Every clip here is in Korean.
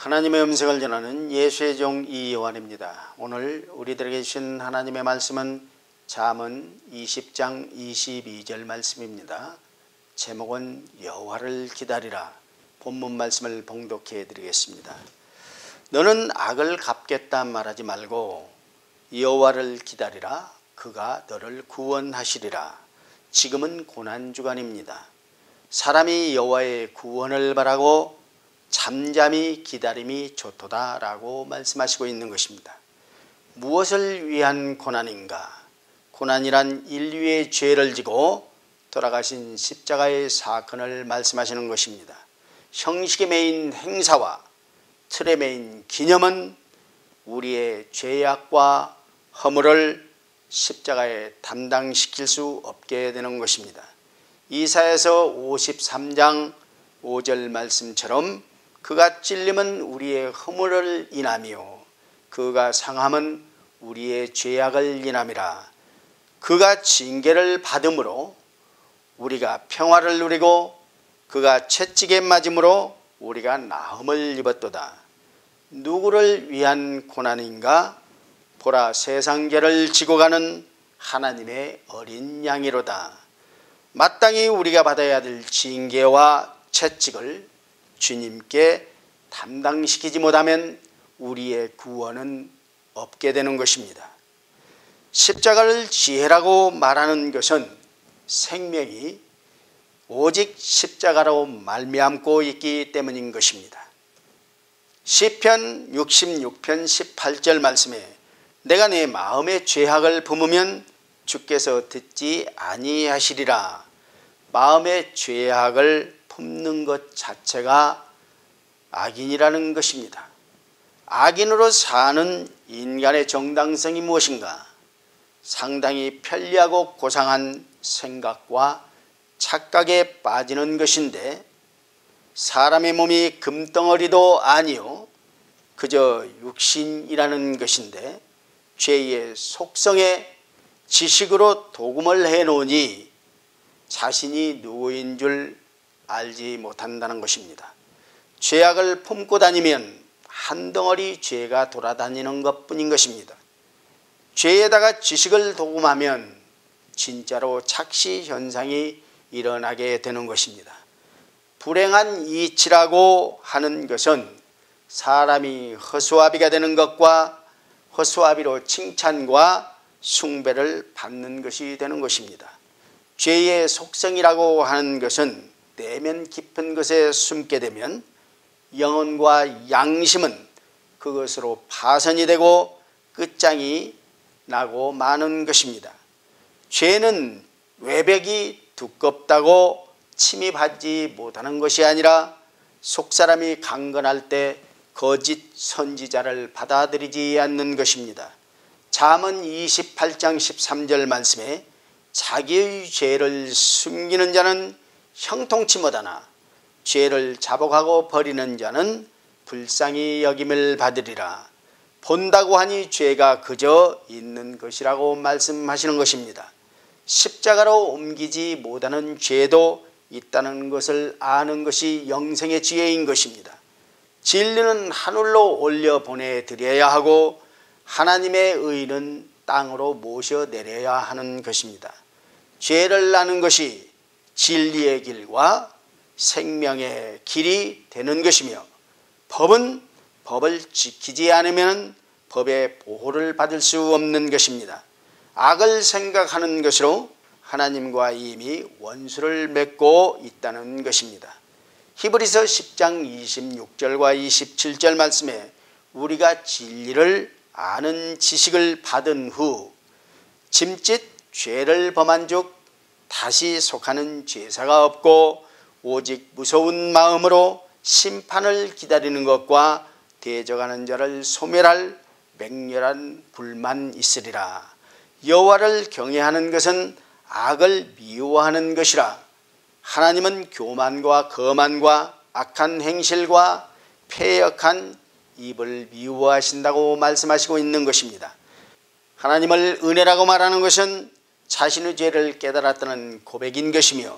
하나님의 음성을 전하는 예수의 종 이요한입니다. 오늘 우리들에게 주신 하나님의 말씀은 잠언 20장 22절 말씀입니다. 제목은 여호와를 기다리라. 본문 말씀을 봉독해 드리겠습니다. 너는 악을 갚겠다 말하지 말고 여호와를 기다리라. 그가 너를 구원하시리라. 지금은 고난주간입니다. 사람이 여호와의 구원을 바라고 잠잠히 기다림이 좋도다 라고 말씀하시고 있는 것입니다. 무엇을 위한 고난인가? 고난이란 인류의 죄를 지고 돌아가신 십자가의 사건을 말씀하시는 것입니다. 형식에 매인 행사와 틀에 매인 기념은 우리의 죄악과 허물을 십자가에 담당시킬 수 없게 되는 것입니다. 이사야서 53장 5절 말씀처럼 그가 찔림은 우리의 허물을 인하며 그가 상함은 우리의 죄악을 인함이라. 그가 징계를 받음으로 우리가 평화를 누리고 그가 채찍에 맞음으로 우리가 나음을 입었도다. 누구를 위한 고난인가? 보라, 세상 죄를 지고 가는 하나님의 어린 양이로다. 마땅히 우리가 받아야 될 징계와 채찍을 주님께 담당시키지 못하면 우리의 구원은 없게 되는 것입니다. 십자가를 지혜라고 말하는 것은 생명이 오직 십자가로 말미암고 있기 때문인 것입니다. 시편 66편 18절 말씀에 내가 내 마음의 죄악을 품으면 주께서 듣지 아니하시리라. 마음의 죄악을 품는 것 자체가 악인이라는 것입니다. 악인으로 사는 인간의 정당성이 무엇인가? 상당히 편리하고 고상한 생각과 착각에 빠지는 것인데, 사람의 몸이 금덩어리도 아니요 그저 육신이라는 것인데 죄의 속성에 지식으로 도금을 해놓으니 자신이 누구인 줄 알지 못한다는 것입니다. 죄악을 품고 다니면 한 덩어리 죄가 돌아다니는 것뿐인 것입니다. 죄에다가 지식을 도금하면 진짜로 착시 현상이 일어나게 되는 것입니다. 불행한 이치라고 하는 것은 사람이 허수아비가 되는 것과 허수아비로 칭찬과 숭배를 받는 것이 되는 것입니다. 죄의 속성이라고 하는 것은 내면 깊은 것에 숨게 되면 영혼과 양심은 그것으로 파선이 되고 끝장이 나고 마는 것입니다. 죄는 외벽이 두껍다고 침입하지 못하는 것이 아니라 속사람이 강건할 때 거짓 선지자를 받아들이지 않는 것입니다. 잠언 28장 13절 말씀에 자기의 죄를 숨기는 자는 형통치 못하나 죄를 자복하고 버리는 자는 불쌍히 여김을 받으리라. 본다고 하니 죄가 그저 있는 것이라고 말씀하시는 것입니다. 십자가로 옮기지 못하는 죄도 있다는 것을 아는 것이 영생의 지혜인 것입니다. 진리는 하늘로 올려 보내드려야 하고 하나님의 의는 땅으로 모셔내려야 하는 것입니다. 죄를 아는 것이 진리의 길과 생명의 길이 되는 것이며, 법은 법을 지키지 않으면 법의 보호를 받을 수 없는 것입니다. 악을 생각하는 것으로 하나님과 이미 원수를 맺고 있다는 것입니다. 히브리서 10장 26절과 27절 말씀에 우리가 진리를 아는 지식을 받은 후 짐짓 죄를 범한 즉 다시 속하는 죄사가 없고 오직 무서운 마음으로 심판을 기다리는 것과 대적하는 자를 소멸할 맹렬한 불만 있으리라. 여호와를 경외하는 것은 악을 미워하는 것이라. 하나님은 교만과 거만과 악한 행실과 패역한 입을 미워하신다고 말씀하시고 있는 것입니다. 하나님을 은혜라고 말하는 것은 자신의 죄를 깨달았다는 고백인 것이며,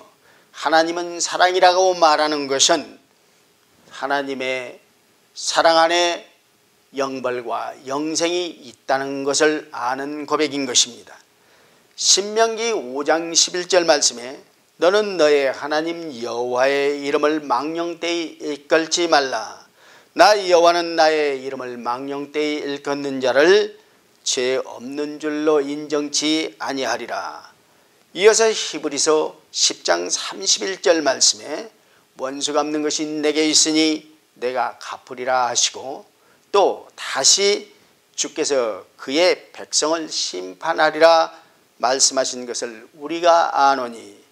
하나님은 사랑이라고 말하는 것은 하나님의 사랑 안에 영벌과 영생이 있다는 것을 아는 고백인 것입니다. 신명기 5장 11절 말씀에 너는 너의 하나님 여호와의 이름을 망령되이 일컬지 말라. 나 여호와는 나의 이름을 망령되이 일컫는 자를 죄 없는 줄로 인정치 아니하리라. 이어서 히브리서 10장 31절 말씀에 원수 갚는 것이 내게 있으니 내가 갚으리라 하시고 또 다시 주께서 그의 백성을 심판하리라 말씀하신 것을 우리가 아노니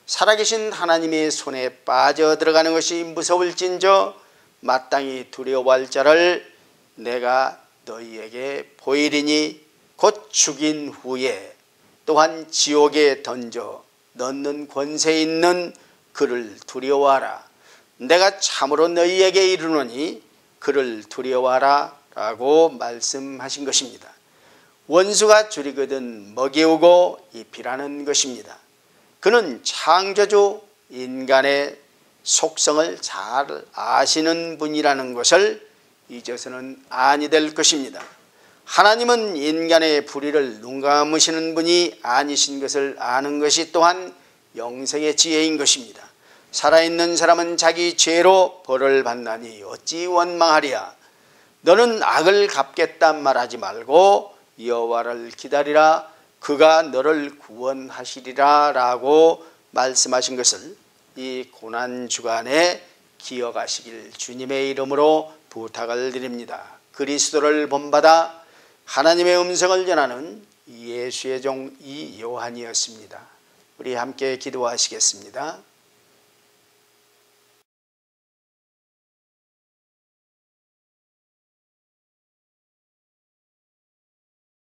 살아계신 하나님의 손에 빠져들어가는 것이 무서울진저 마땅히 두려워할 자를 내가 너희에게 보이리니 곧 죽인 후에 또한 지옥에 던져 넣는 권세 있는 그를 두려워하라. 내가 참으로 너희에게 이르노니 그를 두려워하라 라고 말씀하신 것입니다. 원수가 줄이거든 먹이우고 입히라는 것입니다. 그는 창조주 인간의 속성을 잘 아시는 분이라는 것을 잊어서는 아니 될 것입니다. 하나님은 인간의 불의를 눈감으시는 분이 아니신 것을 아는 것이 또한 영생의 지혜인 것입니다. 살아있는 사람은 자기 죄로 벌을 받나니 어찌 원망하리야. 너는 악을 갚겠다 말하지 말고 여호와를 기다리라. 그가 너를 구원하시리라 라고 말씀하신 것을 이 고난주간에 기억하시길 주님의 이름으로 부탁을 드립니다. 그리스도를 본받아 하나님의 음성을 전하는 예수의 종 이요한이었습니다. 우리 함께 기도하시겠습니다.